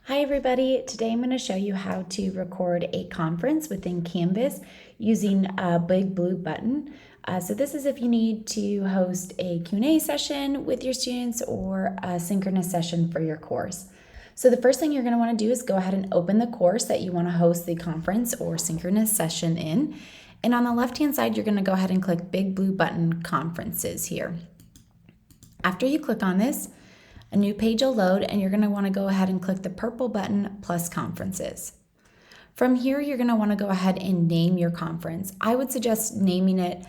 Hi everybody, today I'm going to show you how to record a conference within Canvas using a BigBlueButton. So this is if you need to host a Q&A session with your students or a synchronous session for your course. So the first thing you're going to want to do is go ahead and open the course that you want to host the conference or synchronous session in. And on the left-hand side, you're going to go ahead and click BigBlueButton Conferences here. After you click on this, a new page will load and you're going to want to go ahead and click the purple button plus conferences. From here, you're going to want to go ahead and name your conference. I would suggest naming it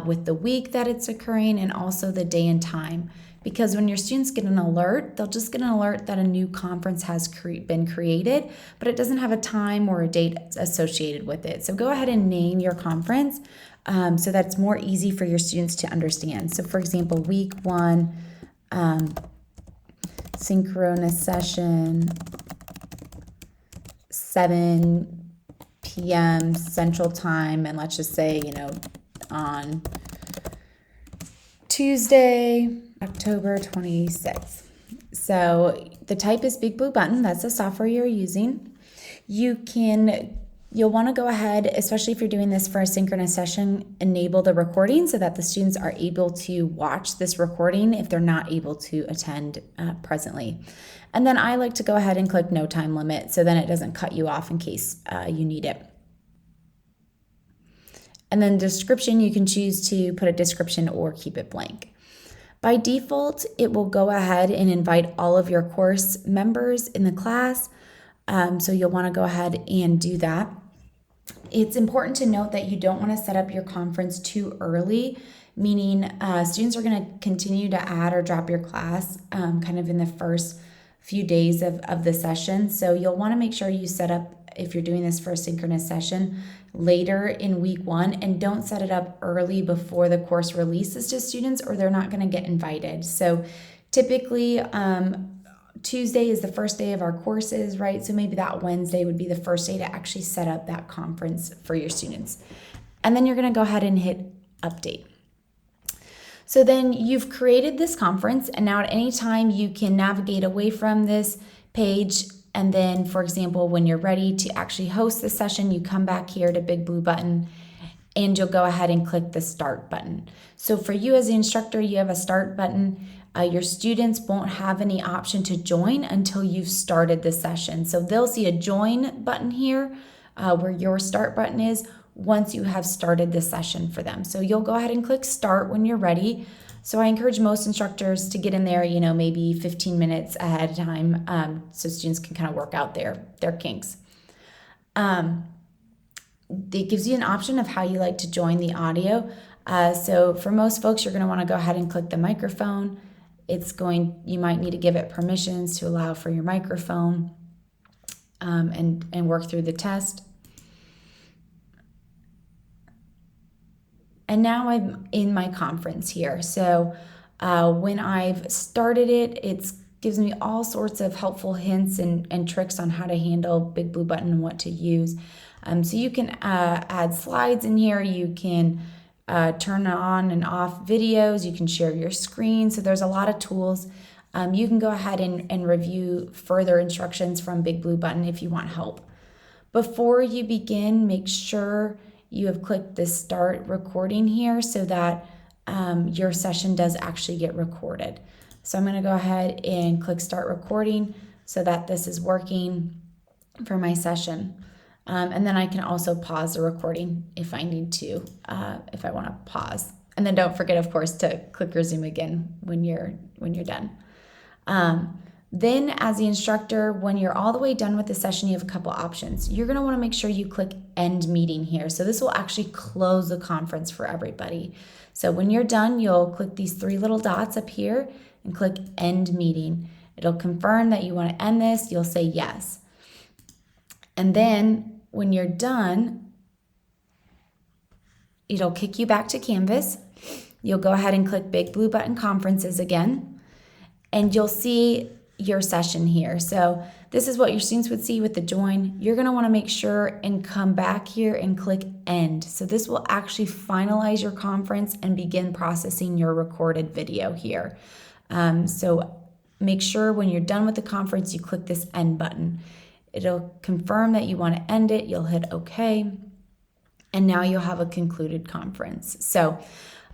with the week that it's occurring and also the day and time, because when your students get an alert, they'll just get an alert that a new conference has been created, but it doesn't have a time or a date associated with it. So go ahead and name your conference so that's more easy for your students to understand. So for example, week 1, synchronous session, 7 p.m. Central Time, and let's just say, on Tuesday, October 26th. So the type is BigBlueButton. That's the software you're using. You'll want to go ahead, especially if you're doing this for a synchronous session, enable the recording so that the students are able to watch this recording if they're not able to attend presently. And then I like to go ahead and click no time limit so then it doesn't cut you off in case you need it. And then description, you can choose to put a description or keep it blank. By default, it will go ahead and invite all of your course members in the class. So you'll want to go ahead and do that. It's important to note that you don't want to set up your conference too early, meaning students are going to continue to add or drop your class kind of in the first few days of the session. So you'll want to make sure you set up, if you're doing this for a synchronous session, later in week 1, and don't set it up early before the course releases to students or they're not going to get invited. So typically, Tuesday is the first day of our courses, right? So maybe that Wednesday would be the first day to actually set up that conference for your students. And then you're going to go ahead and hit update. So then you've created this conference, and now at any time you can navigate away from this page. And then, for example, when you're ready to actually host the session, you come back here to BigBlueButton and you'll go ahead and click the start button. So for you as the instructor, you have a start button. Your students won't have any option to join until you've started the session. So they'll see a join button here where your start button is once you have started the session for them. So you'll go ahead and click start when you're ready. So I encourage most instructors to get in there, maybe 15 minutes ahead of time so students can kind of work out their kinks. It gives you an option of how you like to join the audio. So for most folks, you're going to want to go ahead and click the microphone. You might need to give it permissions to allow for your microphone and work through the test. And now I'm in my conference here. So when I've started it, it gives me all sorts of helpful hints and tricks on how to handle BigBlueButton and what to use. So you can add slides in here. You can turn on and off videos. You can share your screen. So there's a lot of tools. You can go ahead and review further instructions from BigBlueButton if you want help. Before you begin, make sure you have clicked the start recording here so that your session does actually get recorded. So I'm going to go ahead and click start recording so that this is working for my session. And then I can also pause the recording if I need to, if I want to pause. And then don't forget, of course, to click resume again when you're done. Then as the instructor, when you're all the way done with the session, you have a couple options. You're going to want to make sure you click end meeting here. So this will actually close the conference for everybody. So when you're done, you'll click these 3 little dots up here and click end meeting. It'll confirm that you want to end this. You'll say yes. And then when you're done, it'll kick you back to Canvas. You'll go ahead and click BigBlueButton Conferences again, and you'll see your session here. So this is what your students would see with the join. You're going to want to make sure and come back here and click end. So this will actually finalize your conference and begin processing your recorded video here. So make sure when you're done with the conference, you click this end button. It'll confirm that you want to end it. You'll hit OK. And now you'll have a concluded conference. So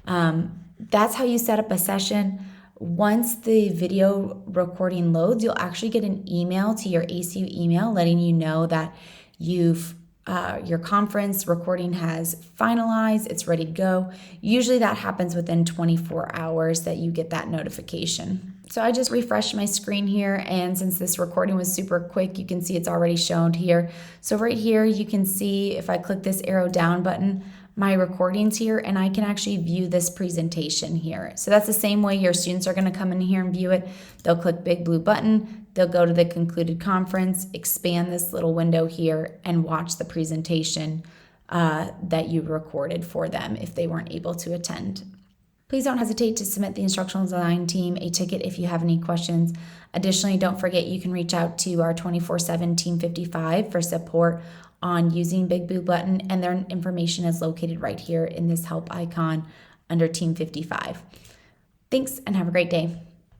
that's how you set up a session. Once the video recording loads, you'll actually get an email to your ACU email letting you know that your conference recording has finalized, it's ready to go. Usually that happens within 24 hours that you get that notification. So I just refreshed my screen here, and since this recording was super quick, you can see it's already shown here. So right here, you can see if I click this arrow down button, my recording's here, and I can actually view this presentation here. So that's the same way your students are going to come in here and view it. They'll click Big Blue Button, they'll go to the concluded conference, expand this little window here, and watch the presentation that you recorded for them if they weren't able to attend. Please don't hesitate to submit the instructional design team a ticket if you have any questions. Additionally, don't forget you can reach out to our 24/7 Team 55 for support on using BigBlueButton, and their information is located right here in this help icon under Team 55. Thanks and have a great day.